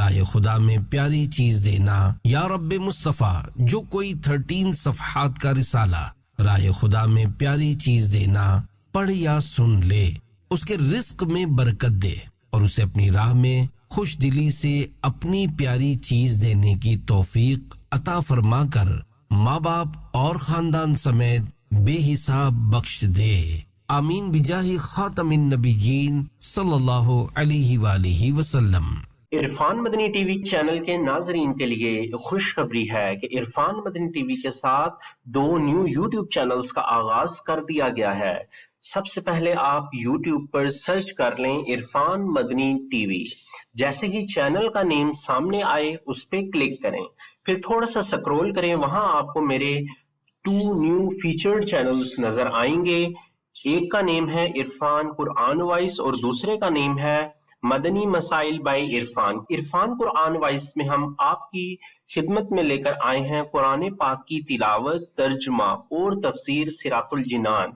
راہ خدا میں پیاری چیز دینا۔ یا رب مصطفیٰ، جو کوئی 13 صفحات کا رسالہ راہ خدا میں پیاری چیز دینا پڑھ یا سن لے، اس کے رزق میں برکت دے اور اسے اپنی راہ میں خوش دلی سے اپنی پیاری چیز دینے کی توفیق عطا فرما کر ماں باپ اور خاندان سمیت بے حساب بخش دے۔ آمین بجاہ خاتم النبیین صلی اللہ علیہ وآلہ وسلم۔ عرفان مدنی ٹی وی چینل کے ناظرین کے لیے خوشخبری ہے کہ عرفان مدنی ٹی وی کے ساتھ 2 نیو یوٹیوب چینلز کا آغاز کر دیا گیا ہے۔ سب سے پہلے آپ یوٹیوب پر سرچ کر لیں عرفان مدنی ٹی وی۔ جیسے ہی چینل کا نیم سامنے آئے اس پہ کلک کریں، پھر تھوڑا سا سکرول کریں، وہاں آپ کو میرے 2 نیو فیچرڈ چینلز نظر آئیں گے۔ ایک کا نیم ہے عرفان قرآن وائس اور دوسرے کا نیم ہے مدنی مسائل بائی عرفان۔ عرفان قرآن وائس میں ہم آپ کی خدمت میں لے کر آئے ہیں قرآن پاک کی تلاوت، ترجمہ اور تفسیر صراط الجنان،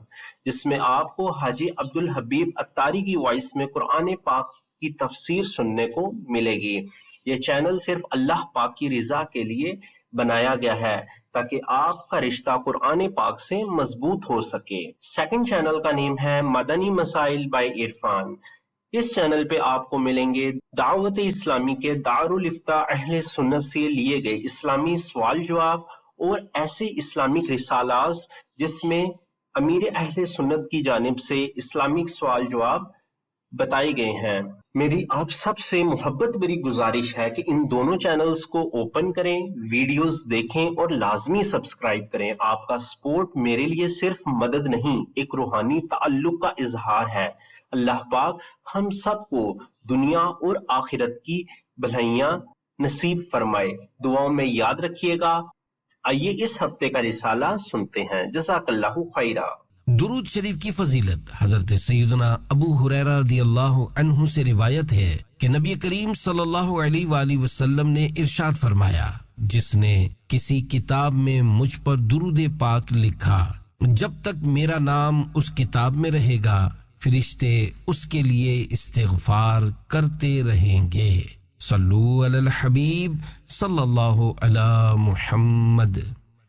جس میں آپ کو حاجی عبدالحبیب اتاری کی وائس میں قرآن پاک کی تفسیر سننے کو ملے گی۔ یہ چینل صرف اللہ پاک کی رضا کے لیے بنایا گیا ہے تاکہ آپ کا رشتہ قرآن پاک سے مضبوط ہو سکے۔ سیکنڈ چینل کا نیم ہے Madani Masail by Irfan. Us channel پہ آپ کو ملیں گے دعوت اسلامی کے دارالفتاء اہل سنت سے لیے گئے اسلامی سوال جواب اور ایسے اسلامک رسالات جس میں امیر اہل سنت کی جانب سے اسلامک سوال جواب بتائے گئے ہیں۔ میری آپ سب سے محبت بری گزارش ہے کہ ان دونوں چینلز کو اوپن کریں، ویڈیوز دیکھیں اور لازمی سبسکرائب کریں۔ آپ کا سپورٹ میرے لیے صرف مدد نہیں، ایک روحانی تعلق کا اظہار ہے۔ اللہ پاک ہم سب کو دنیا اور آخرت کی بھلائیاں نصیب فرمائے۔ دعاؤں میں یاد رکھیے گا۔ آئیے اس ہفتے کا رسالہ سنتے ہیں۔ جزاک اللہ خیرہ۔ درود شریف کی فضیلت حضرت سیدنا ابو ہریرہ رضی اللہ عنہ سے روایت ہے کہ نبی کریم صلی اللہ علیہ وآلہ وسلم نے ارشاد فرمایا، جس نے کسی کتاب میں مجھ پر درود پاک لکھا، جب تک میرا نام اس کتاب میں رہے گا فرشتے اس کے لیے استغفار کرتے رہیں گے۔ صلو علی الحبیب صلی اللہ علی محمد۔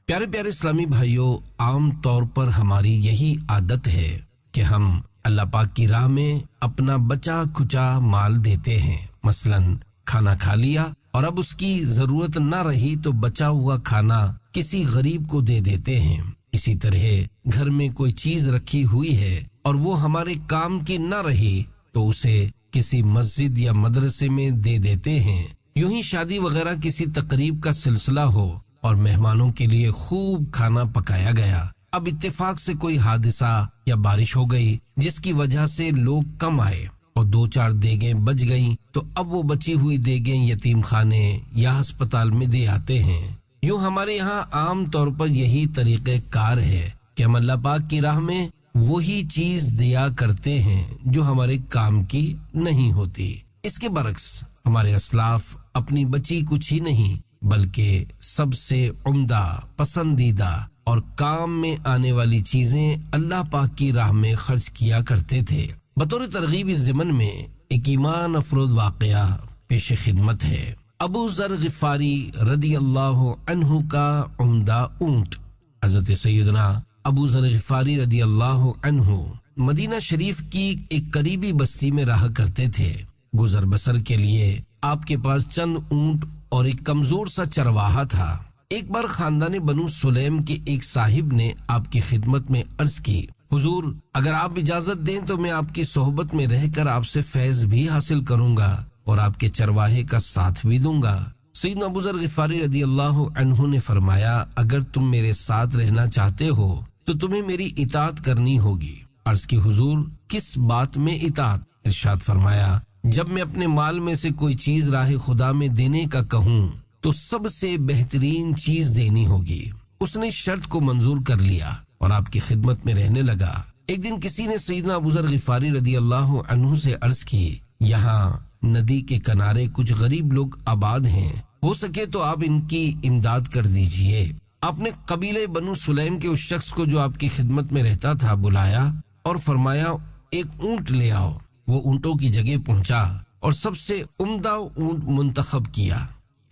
پیارے پیارے اسلامی بھائیوں، عام طور پر ہماری یہی عادت ہے کہ ہم اللہ پاک کی راہ میں اپنا بچا کھچا مال دیتے ہیں۔ مثلا کھانا کھا لیا اور اب اس کی ضرورت نہ رہی تو بچا ہوا کھانا کسی غریب کو دے دیتے ہیں۔ اسی طرح گھر میں کوئی چیز رکھی ہوئی ہے اور وہ ہمارے کام کی نہ رہی تو اسے کسی مسجد یا مدرسے میں دے دیتے ہیں۔ یوں ہی شادی وغیرہ کسی تقریب کا سلسلہ ہو اور مہمانوں کے لیے خوب کھانا پکایا گیا، اب اتفاق سے کوئی حادثہ یا بارش ہو گئی جس کی وجہ سے لوگ کم آئے اور 2-4 دیگیں بچ گئیں، تو اب وہ بچی ہوئی دیگیں یتیم خانے یا ہسپتال میں دے آتے ہیں۔ یوں ہمارے یہاں عام طور پر یہی طریقہ کار ہے کہ ہم اللہ پاک کی راہ میں وہی چیز دیا کرتے ہیں جو ہمارے کام کی نہیں ہوتی۔ اس کے برعکس ہمارے اسلاف اپنی بچی کچھ ہی نہیں بلکہ سب سے عمدہ، پسندیدہ اور کام میں آنے والی چیزیں اللہ پاک کی راہ میں خرچ کیا کرتے تھے۔ بطور ترغیب اس ضمن میں ایک ایمان افروز واقعہ پیش خدمت ہے۔ ابو ذر غفاری رضی اللہ عنہ کا عمدہ اونٹ۔ حضرت سیدنا ابو ذر غفاری رضی اللہ عنہ مدینہ شریف کی ایک قریبی بستی میں رہا کرتے تھے۔ گزر بسر کے لیے آپ کے پاس چند اونٹ اور ایک کمزور سا چرواہا تھا۔ ایک بار خاندان بنو سلیم کے ایک صاحب نے آپ کی خدمت میں عرض کی، حضور اگر آپ اجازت دیں تو میں آپ کی صحبت میں رہ کر آپ سے فیض بھی حاصل کروں گا اور آپ کے چرواہے کا ساتھ بھی دوں گا۔ سیدنا ابو ذر غفاری رضی اللہ عنہ نے فرمایا، اگر تم میرے ساتھ رہنا چاہتے ہو تو تمہیں میری اطاعت کرنی ہوگی۔ عرض کی، حضور کس بات میں اطاعت؟ ارشاد فرمایا، جب میں اپنے مال میں سے کوئی چیز راہ خدا میں دینے کا کہوں تو سب سے بہترین چیز دینی ہوگی۔ اس نے شرط کو منظور کر لیا اور آپ کی خدمت میں رہنے لگا۔ ایک دن کسی نے سیدنا ابو ذر غفاری رضی اللہ عنہ سے عرض کی، یہاں ندی کے کنارے کچھ غریب لوگ آباد ہیں، ہو سکے تو آپ ان کی امداد کر دیجئے۔ آپ نے قبیلے بنو سلیم کے اس شخص کو جو آپ کی خدمت میں رہتا تھا بلایا اور فرمایا، ایک اونٹ لے آؤ۔ وہ اونٹوں کی جگہ پہنچا اور سب سے عمدہ اونٹ منتخب کیا،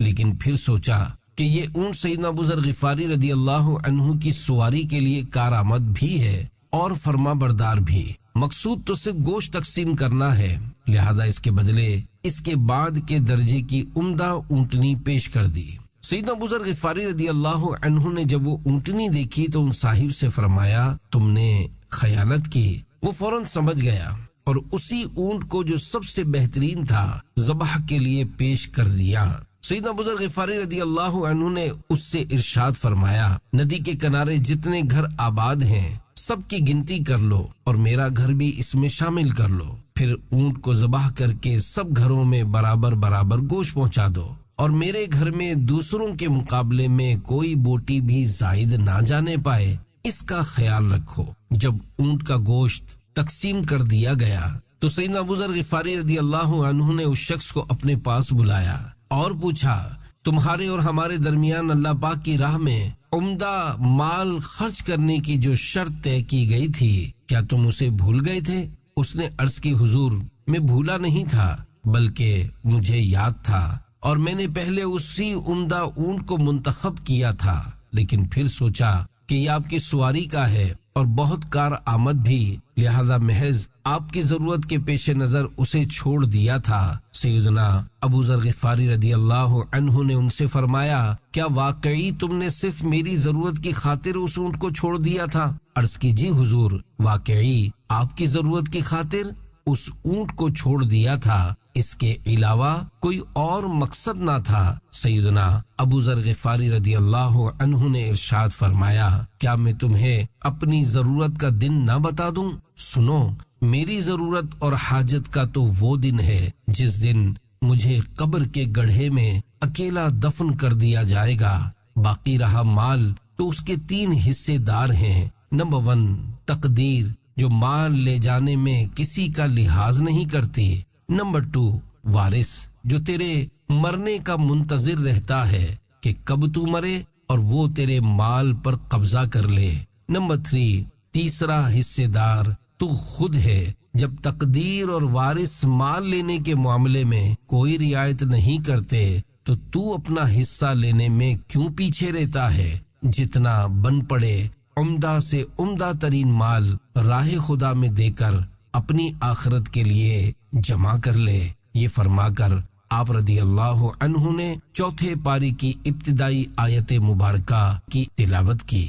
لیکن پھر سوچا کہ یہ اونٹ سیدنا ابو ذر غفاری رضی اللہ عنہ کی سواری کے لیے کارآمد بھی ہے اور فرما بردار بھی، مقصود تو صرف گوشت تقسیم کرنا ہے، لہذا اس کے بدلے اس کے بعد کے درجے کی عمدہ اونٹنی پیش کر دی۔ سیدنا ابو ذر غفاری رضی اللہ عنہ نے جب وہ اونٹنی دیکھی تو ان صاحب سے فرمایا تم نے خیانت کی۔ وہ فوراً سمجھ گیا اور اسی اونٹ کو جو سب سے بہترین تھا ذبح کے لیے پیش کر دیا۔ سیدنا ابو ذر غفاری رضی اللہ عنہ نے اس سے ارشاد فرمایا ندی کے کنارے جتنے گھر آباد ہیں سب کی گنتی کر لو اور میرا گھر بھی اس میں شامل کر لو، پھر اونٹ کو ذبح کر کے سب گھروں میں برابر برابر گوشت پہنچا دو اور میرے گھر میں دوسروں کے مقابلے میں کوئی بوٹی بھی زائد نہ جانے پائے، اس کا خیال رکھو۔ جب اونٹ کا گوشت تقسیم کر دیا گیا تو سیدنا ابو ذر غفاری رضی اللہ عنہ نے اس شخص کو اپنے پاس بلایا اور پوچھا تمہارے اور ہمارے درمیان اللہ پاک کی راہ میں عمدہ مال خرچ کرنے کی جو شرط طے کی گئی تھی کیا تم اسے بھول گئے تھے؟ اس نے عرض کی حضور میں بھولا نہیں تھا بلکہ مجھے یاد تھا اور میں نے پہلے اسی عمدہ اونٹ کو منتخب کیا تھا، لیکن پھر سوچا کہ یہ آپ کی سواری کا ہے اور بہت کار آمد بھی، لہذا محض آپ کی ضرورت کے پیش نظر اسے چھوڑ دیا تھا۔ سیدنا ابو ذر غفاری رضی اللہ عنہ نے ان سے فرمایا کیا واقعی تم نے صرف میری ضرورت کی خاطر اس اونٹ کو چھوڑ دیا تھا؟ عرض کی جی حضور، واقعی آپ کی ضرورت کی خاطر اس اونٹ کو چھوڑ دیا تھا، اس کے علاوہ کوئی اور مقصد نہ تھا۔ سیدنا ابو ذر غفاری رضی اللہ عنہ نے ارشاد فرمایا کیا میں تمہیں اپنی ضرورت کا دن نہ بتا دوں؟ سنو، میری ضرورت اور حاجت کا تو وہ دن ہے جس دن مجھے قبر کے گڑھے میں اکیلا دفن کر دیا جائے گا، باقی رہا مال تو اس کے 3 حصے دار ہیں۔ نمبر 1 تقدیر جو مال لے جانے میں کسی کا لحاظ نہیں کرتی۔ نمبر 2 وارث جو تیرے مرنے کا منتظر رہتا ہے کہ کب تو مرے اور وہ تیرے مال پر قبضہ کر لے۔ نمبر 3 تیسرا حصے دار تو خود ہے۔ جب تقدیر اور وارث مال لینے کے معاملے میں کوئی رعایت نہیں کرتے تو اپنا حصہ لینے میں کیوں پیچھے رہتا ہے؟ جتنا بن پڑے عمدہ سے عمدہ ترین مال راہ خدا میں دے کر اپنی آخرت کے لیے جمع کر لے۔ یہ فرما کر آپ رضی اللہ عنہ نے 4 پاری کی ابتدائی آیت مبارکہ کی تلاوت کی۔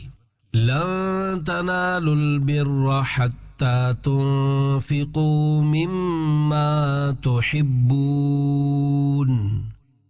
لن تنالوا البر حتى تنفقوا مما تحبون،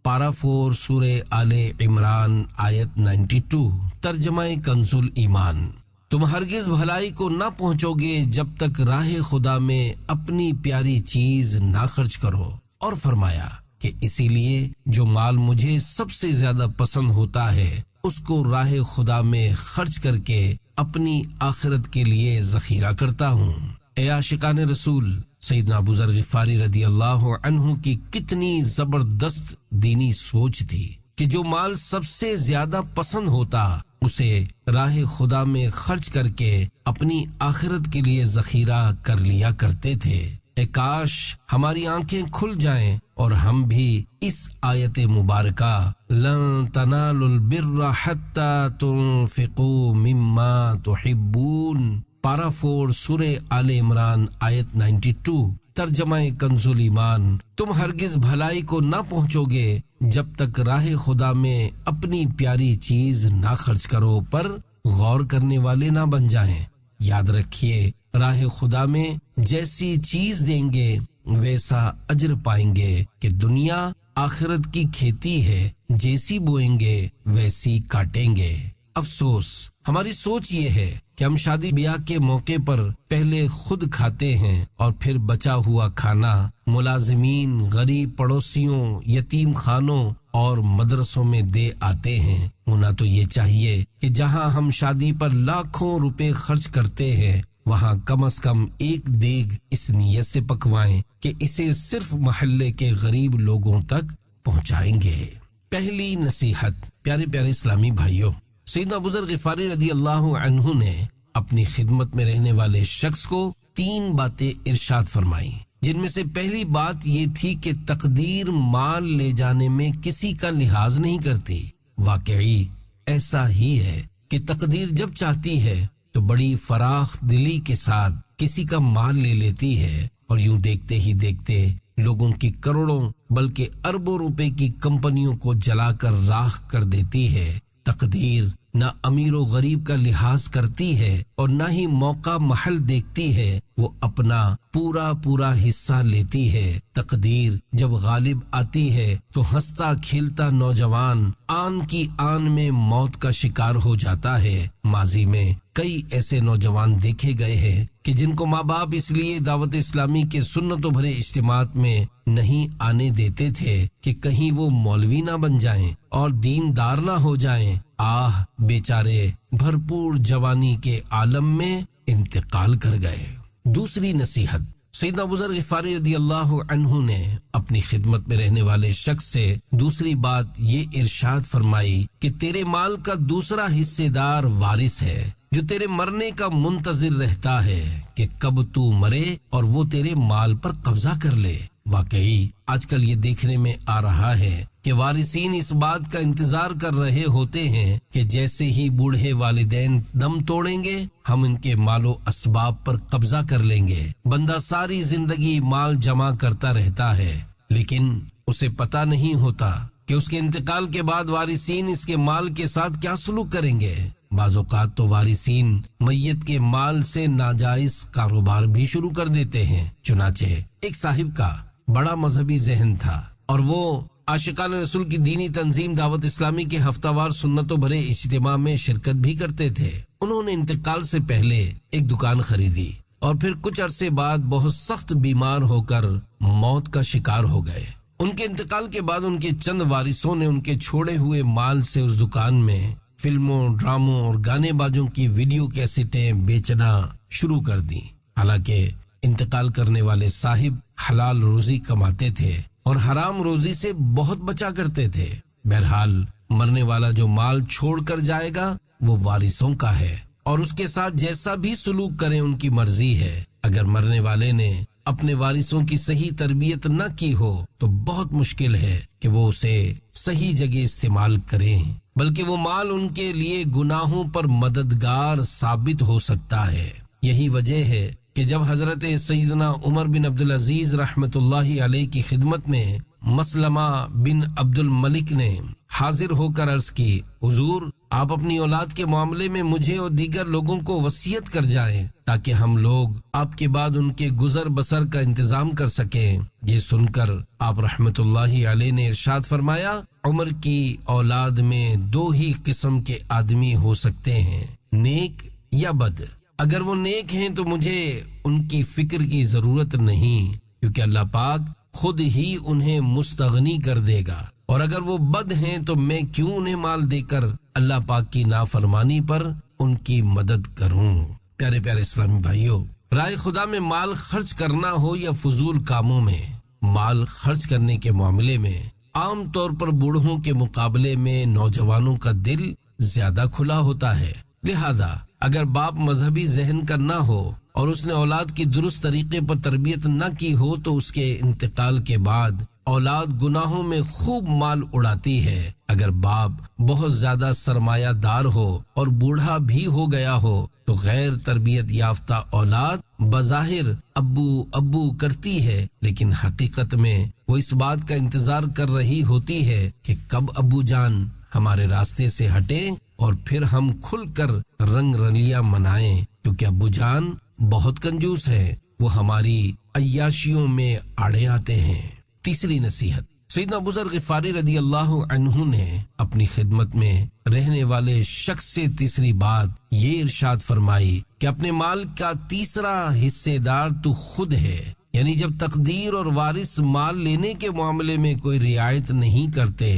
پارا 4 سورہ آل عمران آیت 92، ترجمہ کنز ایمان۔ تم ہرگز بھلائی کو نہ پہنچو گے جب تک راہ خدا میں اپنی پیاری چیز نہ خرچ کرو، اور فرمایا کہ اسی لیے جو مال مجھے سب سے زیادہ پسند ہوتا ہے اس کو راہ خدا میں خرچ کر کے اپنی آخرت کے لیے ذخیرہ کرتا ہوں۔ اے عاشقان رسول، سیدنا ابو ذر غفاری رضی اللہ عنہ کی کتنی زبردست دینی سوچ تھی کہ جو مال سب سے زیادہ پسند ہوتا اسے راہ خدا میں خرچ کر کے اپنی آخرت کے لیے ذخیرہ کر لیا کرتے تھے۔ اے کاش ہماری آنکھیں کھل جائیں اور ہم بھی اس آیت مبارکہ لن تنالوا البر حتى تنفقوا مما تحبون، پارا 4 سورہ آل عمران آیت 92، ترجمہ کنز ایمان، تم ہرگز بھلائی کو نہ پہنچو گے جب تک راہ خدا میں اپنی پیاری چیز نہ خرچ کرو پر غور کرنے والے نہ بن جائیں۔ یاد رکھیے راہ خدا میں جیسی چیز دیں گے ویسا اجر پائیں گے کہ دنیا آخرت کی کھیتی ہے، جیسی بوئیں گے ویسی کاٹیں گے۔ افسوس ہماری سوچ یہ ہے کہ ہم شادی بیاہ کے موقع پر پہلے خود کھاتے ہیں اور پھر بچا ہوا کھانا ملازمین، غریب پڑوسیوں، یتیم خانوں اور مدرسوں میں دے آتے ہیں۔ ہونا تو یہ چاہیے کہ جہاں ہم شادی پر لاکھوں روپے خرچ کرتے ہیں وہاں کم از کم ایک دیگ اس نیت سے پکوائیں کہ اسے صرف محلے کے غریب لوگوں تک پہنچائیں گے۔ پہلی نصیحت، پیارے پیارے اسلامی بھائیوں، سیدنا ابو ذر غفاری رضی اللہ عنہ نے اپنی خدمت میں رہنے والے شخص کو 3 باتیں ارشاد فرمائیں۔ جن میں سے پہلی بات یہ تھی کہ تقدیر مال لے جانے میں کسی کا لحاظ نہیں کرتی۔ واقعی ایسا ہی ہے کہ تقدیر جب چاہتی ہے تو بڑی فراخ دلی کے ساتھ کسی کا مال لے لیتی ہے، اور یوں دیکھتے ہی دیکھتے لوگوں کی کروڑوں بلکہ اربوں روپے کی کمپنیوں کو جلا کر راکھ کر دیتی ہے۔ تقدیر نہ امیر و غریب کا لحاظ کرتی ہے اور نہ ہی موقع محل دیکھتی ہے، وہ اپنا پورا حصہ لیتی ہے۔ تقدیر جب غالب آتی ہے تو ہنستا کھیلتا نوجوان آن کی آن میں موت کا شکار ہو جاتا ہے۔ ماضی میں کئی ایسے نوجوان دیکھے گئے ہیں کہ جن کو ماں باپ اس لیے دعوت اسلامی کے سنتوں بھرے اجتماعات میں نہیں آنے دیتے تھے کہ کہیں وہ مولوی نہ بن جائیں اور دیندار نہ ہو جائیں۔ آہ بیچارے بھرپور جوانی کے عالم میں انتقال کر گئے۔ دوسری نصیحت، سیدنا ابو ذر غفاری رضی اللہ عنہ نے اپنی خدمت میں رہنے والے شخص سے دوسری بات یہ ارشاد فرمائی کہ تیرے مال کا دوسرا حصے دار وارث ہے جو تیرے مرنے کا منتظر رہتا ہے کہ کب تو مرے اور وہ تیرے مال پر قبضہ کر لے۔ واقعی آج کل یہ دیکھنے میں آ رہا ہے کہ وارثین اس بات کا انتظار کر رہے ہوتے ہیں کہ جیسے ہی بوڑھے والدین دم توڑیں گے ہم ان کے مال و اسباب پر قبضہ کر لیں گے۔ بندہ ساری زندگی مال جمع کرتا رہتا ہے لیکن اسے پتہ نہیں ہوتا کہ اس کے انتقال کے بعد وارثین اس کے مال کے ساتھ کیا سلوک کریں گے۔ بعض اوقات تو وارثین میت کے مال سے ناجائز کاروبار بھی شروع کر دیتے ہیں۔ چنانچہ ایک صاحب کا بڑا مذہبی ذہن تھا اور وہ عاشقان رسول کی دینی تنظیم دعوت اسلامی کے ہفتہ وار سنتوں بھرے اجتماع میں شرکت بھی کرتے تھے۔ انہوں نے انتقال سے پہلے ایک دکان خریدی اور پھر کچھ عرصے بعد بہت سخت بیمار ہو کر موت کا شکار ہو گئے۔ ان کے انتقال کے بعد ان کے چند وارثوں نے ان کے چھوڑے ہوئے مال سے اس دکان میں فلموں، ڈراموں اور گانے بازوں کی ویڈیو کیسٹیں بیچنا شروع کر دی۔ حالانکہ انتقال کرنے والے صاحب حلال روزی کماتے تھے اور حرام روزی سے بہت بچا کرتے تھے۔ بہرحال مرنے والا جو مال چھوڑ کر جائے گا وہ وارثوں کا ہے اور اس کے ساتھ جیسا بھی سلوک کریں ان کی مرضی ہے۔ اگر مرنے والے نے اپنے وارثوں کی صحیح تربیت نہ کی ہو تو بہت مشکل ہے کہ وہ اسے صحیح جگہ استعمال کریں، بلکہ وہ مال ان کے لیے گناہوں پر مددگار ثابت ہو سکتا ہے۔ یہی وجہ ہے کہ جب حضرت سیدنا عمر بن عبدالعزیز رحمت اللہ علیہ کی خدمت میں مسلمہ بن عبد الملک نے حاضر ہو کر عرض کی، حضور آپ اپنی اولاد کے معاملے میں مجھے اور دیگر لوگوں کو وصیت کر جائیں تاکہ ہم لوگ آپ کے بعد ان کے گزر بسر کا انتظام کر سکیں۔ یہ سن کر آپ رحمت اللہ علیہ نے ارشاد فرمایا، عمر کی اولاد میں دو ہی قسم کے آدمی ہو سکتے ہیں، نیک یا بد۔ اگر وہ نیک ہیں تو مجھے ان کی فکر کی ضرورت نہیں، کیونکہ اللہ پاک خود ہی انہیں مستغنی کر دے گا، اور اگر وہ بد ہیں تو میں کیوں انہیں مال دے کر اللہ پاک کی نافرمانی پر ان کی مدد کروں۔ پیارے پیارے اسلامی بھائیوں، رائے خدا میں مال خرچ کرنا ہو یا فضول کاموں میں، مال خرچ کرنے کے معاملے میں عام طور پر بوڑھوں کے مقابلے میں نوجوانوں کا دل زیادہ کھلا ہوتا ہے۔ لہذا اگر باپ مذہبی ذہن کا نہ ہو اور اس نے اولاد کی درست طریقے پر تربیت نہ کی ہو تو اس کے انتقال کے بعد اولاد گناہوں میں خوب مال اڑاتی ہے۔ اگر باپ بہت زیادہ سرمایہ دار ہو اور بوڑھا بھی ہو گیا ہو تو غیر تربیت یافتہ اولاد بظاہر ابو ابو کرتی ہے، لیکن حقیقت میں وہ اس بات کا انتظار کر رہی ہوتی ہے کہ کب ابو جان ہمارے راستے سے ہٹے اور پھر ہم کھل کر رنگ رلیاں منائیں، کیونکہ ابو جان بہت کنجوس ہے، وہ ہماری عیاشیوں میں آڑے آتے ہیں۔ تیسری نصیحت، سیدنا ابو ذر غفاری رضی اللہ عنہ نے اپنی خدمت میں رہنے والے شخص سے تیسری بات یہ ارشاد فرمائی کہ اپنے مال کا تیسرا حصے دار تو خود ہے، یعنی جب تقدیر اور وارث مال لینے کے معاملے میں کوئی رعایت نہیں کرتے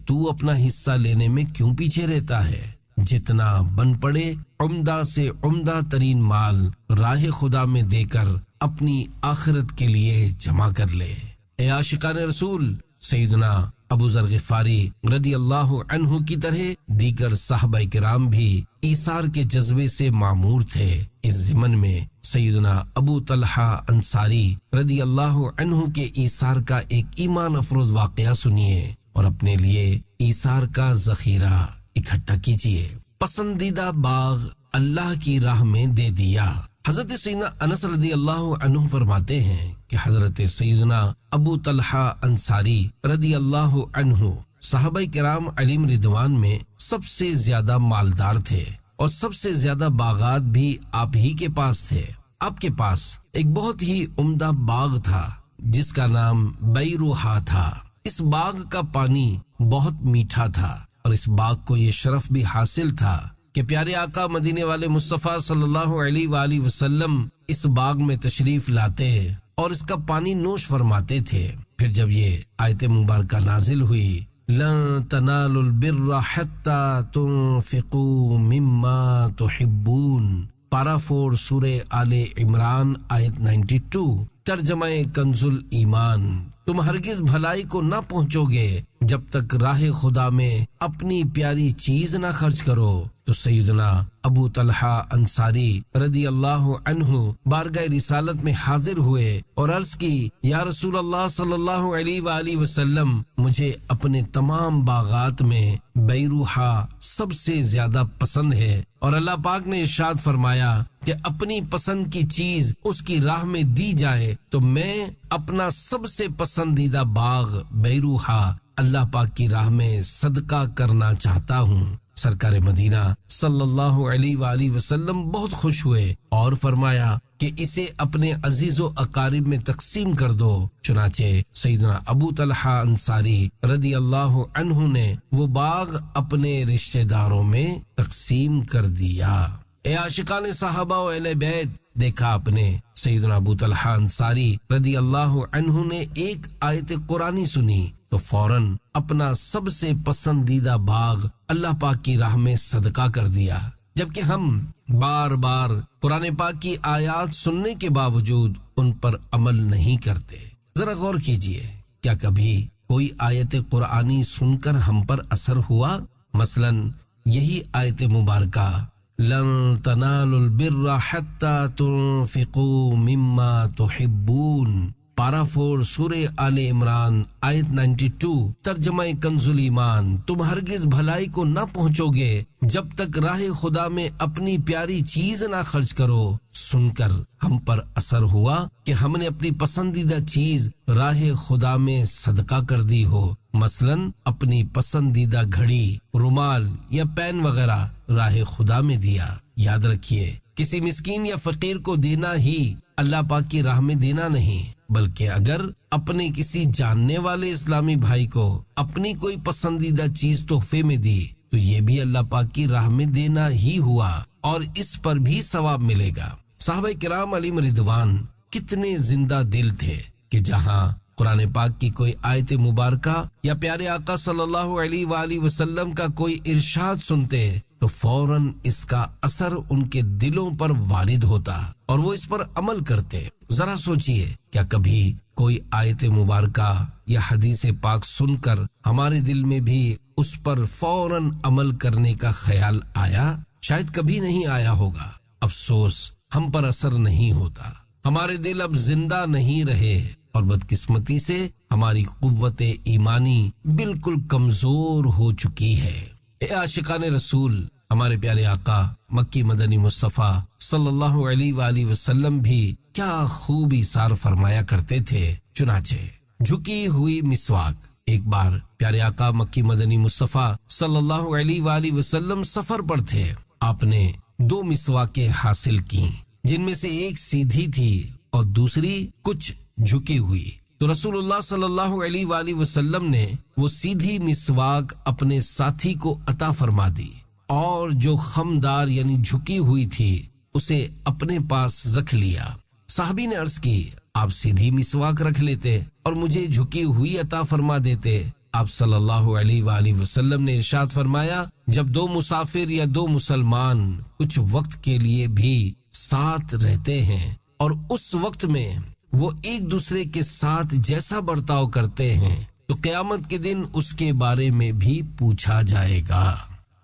تو اپنا حصہ لینے میں کیوں پیچھے رہتا ہے؟ جتنا بن پڑے عمدہ سے عمدہ ترین مال راہ خدا میں دے کر اپنی آخرت کے لیے جمع کر لے۔ اے عاشقان رسول، سیدنا ابو ذر غفاری رضی اللہ عنہ کی طرح دیگر صحابہ کرام بھی ایثار کے جذبے سے معمور تھے۔ اس ضمن میں سیدنا ابو طلحہ انصاری رضی اللہ عنہ کے ایثار کا ایک ایمان افروز واقعہ سنیے اور اپنے لیے ایثار کا ذخیرہ اکٹھا کیجیے۔ پسندیدہ باغ اللہ کی راہ میں دے دیا۔ حضرت سیدنا انس رضی اللہ عنہ فرماتے ہیں کہ حضرت سیدنا ابو طلحہ انصاری رضی اللہ عنہ صحابہ کرام علیہم رضوان میں سب سے زیادہ مالدار تھے اور سب سے زیادہ باغات بھی آپ ہی کے پاس تھے۔ آپ کے پاس ایک بہت ہی عمدہ باغ تھا جس کا نام بیروحا تھا۔ اس باغ کا پانی بہت میٹھا تھا اور اس باغ کو یہ شرف بھی حاصل تھا کہ پیارے آقا مدینے والے مصطفیٰ صلی اللہ علیہ وآلہ وسلم اس باغ میں تشریف لاتے اور اس کا پانی نوش فرماتے تھے۔ پھر جب یہ آیت مبارکہ نازل ہوئی، لن تنالوا البر حتى تنفقوا مما تحبون، پارہ 4 سورہ آل عمران آیت 92، ترجمہ کنز الایمان، تم ہرگز بھلائی کو نہ پہنچو گے جب تک راہ خدا میں اپنی پیاری چیز نہ خرچ کرو۔ تو سیدنا ابو طلحہ انصاری رضی اللہ عنہ بارگاہ رسالت میں حاضر ہوئے اور عرض کی، یا رسول اللہ صلی اللہ علیہ وآلہ وسلم، مجھے اپنے تمام باغات میں بیروحا سب سے زیادہ پسند ہے، اور اللہ پاک نے ارشاد فرمایا کہ اپنی پسند کی چیز اس کی راہ میں دی جائے، تو میں اپنا سب سے پسندیدہ باغ بیروحا اللہ پاک کی راہ میں صدقہ کرنا چاہتا ہوں۔ سرکار مدینہ صلی اللہ علیہ وآلہ وسلم بہت خوش ہوئے اور فرمایا کہ اسے اپنے عزیز و اقارب میں تقسیم کر دو۔ چنانچہ سیدنا ابو طلحہ انصاری رضی اللہ عنہ نے وہ باغ اپنے رشتہ داروں میں تقسیم کر دیا۔ اے عاشقان صحابہ و اہل بیت، دیکھا آپ نے سیدنا ابو طلحہ انصاری رضی اللہ عنہ نے ایک آیت قرآنی سنی تو فوراً اپنا سب سے پسندیدہ باغ اللہ پاک کی راہ میں صدقہ کر دیا، جبکہ ہم بار بار قرآن پاک کی آیات سننے کے باوجود ان پر عمل نہیں کرتے۔ ذرا غور کیجئے، کیا کبھی کوئی آیت قرآنی سن کر ہم پر اثر ہوا؟ مثلاً یہی آیت مبارکہ، لن تنالوا البر حتى تنفقوا مما تحبون، پارہ 4 سورہ آل عمران آیت 92، ترجمہ کنز الایمان، تم ہرگز بھلائی کو نہ پہنچو گے جب تک راہ خدا میں اپنی پیاری چیز نہ خرچ کرو۔ سن کر ہم پر اثر ہوا کہ ہم نے اپنی پسندیدہ چیز راہ خدا میں صدقہ کر دی ہو، مثلا اپنی پسندیدہ گھڑی، رومال یا پین وغیرہ راہ خدا میں دیا۔ یاد رکھیے، کسی مسکین یا فقیر کو دینا ہی اللہ پاک کی راہ میں دینا نہیں، بلکہ اگر اپنے کسی جاننے والے اسلامی بھائی کو اپنی کوئی پسندیدہ چیز تحفے میں دی تو یہ بھی اللہ پاک کی راہ میں دینا ہی ہوا اور اس پر بھی ثواب ملے گا۔ صحابہ کرام علیہم رضوان کتنے زندہ دل تھے کہ جہاں قرآن پاک کی کوئی آیت مبارکہ یا پیارے آقا صلی اللہ علیہ وآلہ وسلم کا کوئی ارشاد سنتے تو فوراً اس کا اثر ان کے دلوں پر وارد ہوتا اور وہ اس پر عمل کرتے۔ ذرا سوچئے، کیا کبھی کوئی آیت مبارکہ یا حدیث پاک سن کر ہمارے دل میں بھی اس پر فوراً عمل کرنے کا خیال آیا؟ شاید کبھی نہیں آیا ہوگا۔ افسوس، ہم پر اثر نہیں ہوتا، ہمارے دل اب زندہ نہیں رہے اور بدقسمتی سے ہماری قوت ایمانی بالکل کمزور ہو چکی ہے۔ اے عاشقان رسول، ہمارے پیارے آقا مکی مدنی مصطفیٰ صلی اللہ علیہ وآلہ وسلم بھی کیا خوب ایثار فرمایا کرتے تھے۔ چنانچہ جھکی ہوئی مسواک، ایک بار پیارے آقا مکی مدنی مصطفیٰ صلی اللہ علیہ وآلہ وسلم سفر پر تھے۔ آپ نے 2 مسواکیں حاصل کی، جن میں سے ایک سیدھی تھی اور دوسری کچھ جھکی ہوئی۔ تو رسول اللہ صلی اللہ علیہ وآلہ وسلم نے وہ سیدھی مسواک اپنے ساتھی کو عطا فرما دی اور جو خمدار یعنی جھکی ہوئی تھی اسے اپنے پاس رکھ لیا۔ صحابی نے عرض کی، آپ سیدھی مسواک رکھ لیتے اور مجھے جھکی ہوئی عطا فرما دیتے۔ آپ صلی اللہ علیہ وآلہ وسلم نے ارشاد فرمایا، جب 2 مسافر یا 2 مسلمان کچھ وقت کے لیے بھی ساتھ رہتے ہیں اور اس وقت میں وہ ایک دوسرے کے ساتھ جیسا برتاؤ کرتے ہیں تو قیامت کے دن اس کے بارے میں بھی پوچھا جائے گا۔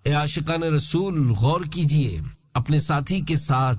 اے عاشقان رسول، غور کیجئے، اپنے ساتھی کے ساتھ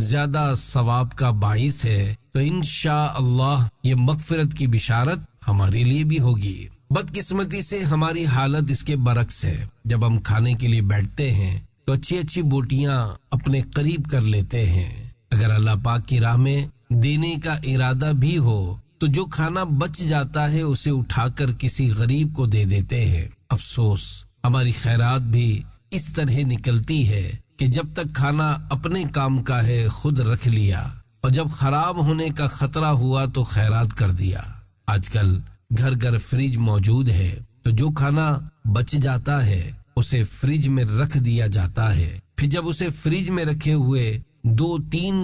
زیادہ ثواب کا باعث ہے تو انشاءاللہ یہ مغفرت کی بشارت ہمارے لیے بھی ہوگی۔ بدقسمتی سے ہماری حالت اس کے برعکس ہے۔ جب ہم کھانے کے لیے بیٹھتے ہیں تو اچھی اچھی بوٹیاں اپنے قریب کر لیتے ہیں۔ اگر اللہ پاک کی راہ میں دینے کا ارادہ بھی ہو تو جو کھانا بچ جاتا ہے اسے اٹھا کر کسی غریب کو دے دیتے ہیں۔ افسوس، ہماری خیرات بھی اس طرح نکلتی ہے کہ جب تک کھانا اپنے کام کا ہے خود رکھ لیا، اور جب خراب ہونے کا خطرہ ہوا تو خیرات کر دیا۔ آج کل گھر گھر فریج موجود ہے تو جو کھانا بچ جاتا ہے اسے فریج میں رکھ دیا جاتا ہے۔ پھر جب اسے فریج میں رکھے ہوئے 2-3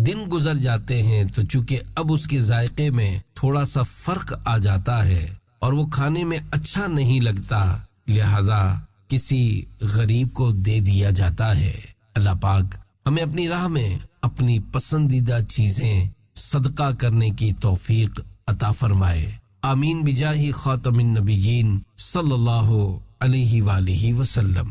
دن گزر جاتے ہیں تو چونکہ اب اس کے ذائقے میں تھوڑا سا فرق آ جاتا ہے اور وہ کھانے میں اچھا نہیں لگتا، لہذا کسی غریب کو دے دیا جاتا ہے۔ اللہ پاک ہمیں اپنی راہ میں اپنی پسندیدہ چیزیں صدقہ کرنے کی توفیق عطا فرمائے۔ آمین بجاہ خاتم النبیین صلی اللہ علیہ وآلہ وسلم۔